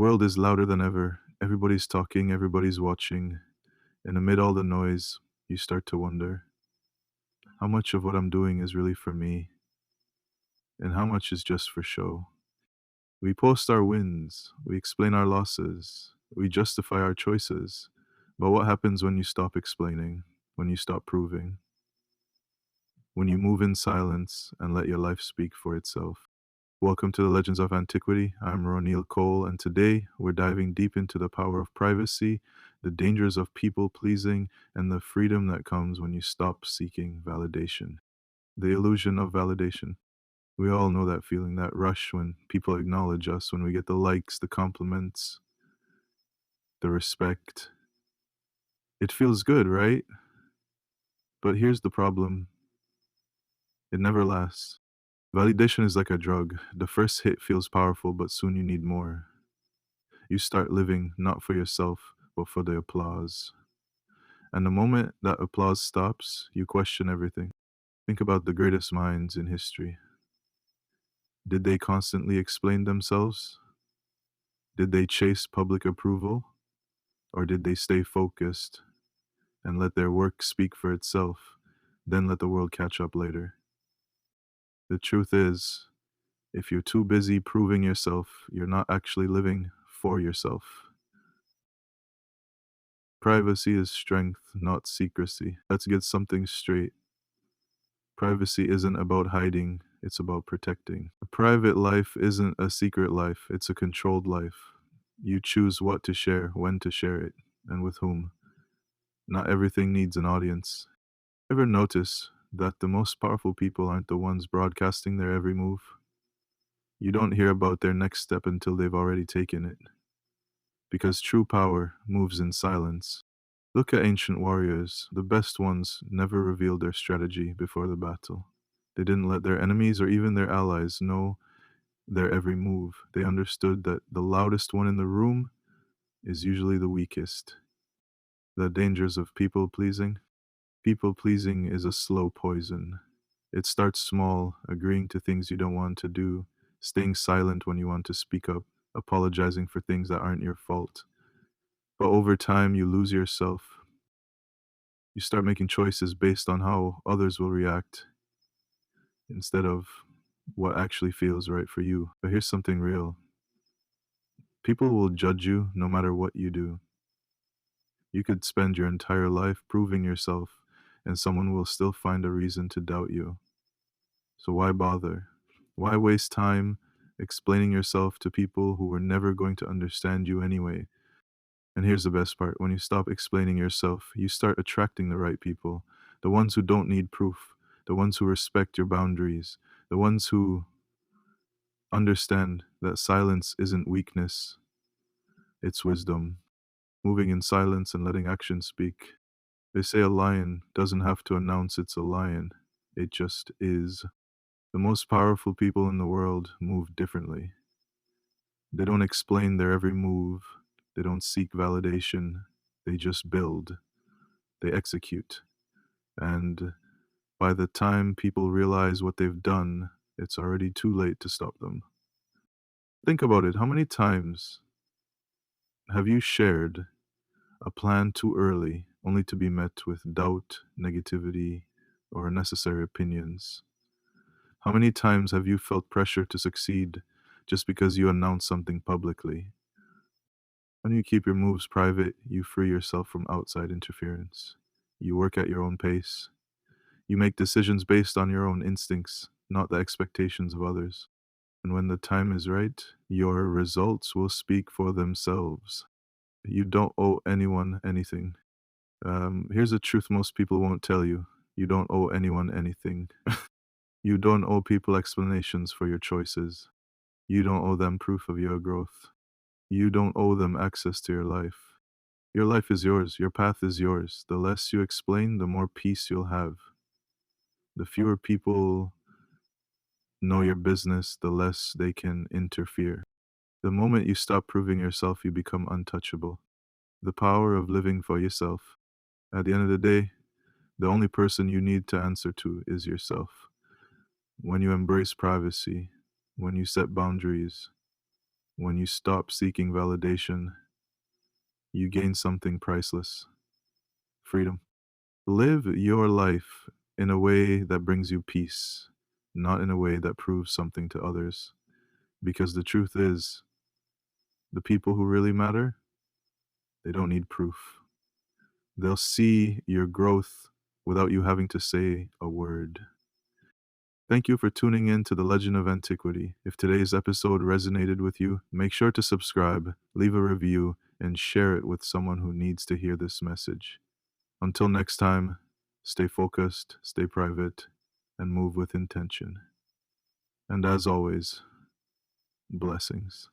world is louder than ever. Everybody's talking, everybody's watching. And amid all the noise, you start to wonder how much of what I'm doing is really for me and how much is just for show. We post our wins, we explain our losses, we justify our choices. But what happens when you stop explaining, when you stop proving, when you move in silence and let your life speak for itself? Welcome to the Legends of Antiquity. I'm Ronil Cole, and today we're diving deep into the power of privacy, the dangers of people pleasing, and the freedom that comes when you stop seeking validation. The illusion of validation. We all know that feeling, that rush when people acknowledge us, when we get the likes, the compliments, the respect. It feels good, right? But here's the problem, it never lasts. Validation is like a drug. The first hit feels powerful, but soon you need more. You start living not for yourself, but for the applause. And the moment that applause stops, you question everything. Think about the greatest minds in history. Did they constantly explain themselves? Did they chase public approval? Or did they stay focused and let their work speak for itself, then let the world catch up later? The truth is, if you're too busy proving yourself, you're not actually living for yourself. Privacy is strength, not secrecy. Let's get something straight. Privacy isn't about hiding, it's about protecting. A private life isn't a secret life, it's a controlled life. You choose what to share, when to share it, and with whom. Not everything needs an audience. Ever notice that the most powerful people aren't the ones broadcasting their every move? You don't hear about their next step until they've already taken it. Because true power moves in silence. Look at ancient warriors. The best ones never revealed their strategy before the battle. They didn't let their enemies or even their allies know their every move. They understood that the loudest one in the room is usually the weakest. The dangers of people pleasing. People pleasing is a slow poison. It starts small, agreeing to things you don't want to do, staying silent when you want to speak up, apologizing for things that aren't your fault. But over time, you lose yourself. You start making choices based on how others will react instead of what actually feels right for you. But here's something real, people will judge you no matter what you do. You could spend your entire life proving yourself, and someone will still find a reason to doubt you. So why bother? Why waste time explaining yourself to people who were never going to understand you anyway? And here's the best part, when you stop explaining yourself, you start attracting the right people, the ones who don't need proof, the ones who respect your boundaries, the ones who understand that silence isn't weakness, it's wisdom. Moving in silence and letting action speak. They say a lion doesn't have to announce it's a lion, it just is. The most powerful people in the world move differently. They don't explain their every move, they don't seek validation, they just build, they execute. And by the time people realize what they've done, it's already too late to stop them. Think about it, how many times have you shared a plan too early, only to be met with doubt, negativity, or unnecessary opinions? How many times have you felt pressure to succeed just because you announce something publicly? When you keep your moves private, you free yourself from outside interference. You work at your own pace. You make decisions based on your own instincts, not the expectations of others. And when the time is right, your results will speak for themselves. You don't owe anyone anything. Here's a truth most people won't tell you. You don't owe anyone anything. You don't owe people explanations for your choices. You don't owe them proof of your growth. You don't owe them access to your life. Your life is yours. Your path is yours. The less you explain, the more peace you'll have. The fewer people know your business, the less they can interfere. The moment you stop proving yourself, you become untouchable. The power of living for yourself. At the end of the day, the only person you need to answer to is yourself. When you embrace privacy, when you set boundaries, When you stop seeking validation, you gain something priceless: freedom. Live your life in a way that brings you peace, not in a way that proves something to others. Because the truth is, the people who really matter, they don't need proof. They'll see your growth without you having to say a word. Thank you for tuning in to the Legend of Antiquity. If today's episode resonated with you, make sure to subscribe, leave a review, and share it with someone who needs to hear this message. Until next time, stay focused, stay private, and move with intention. And as always, blessings.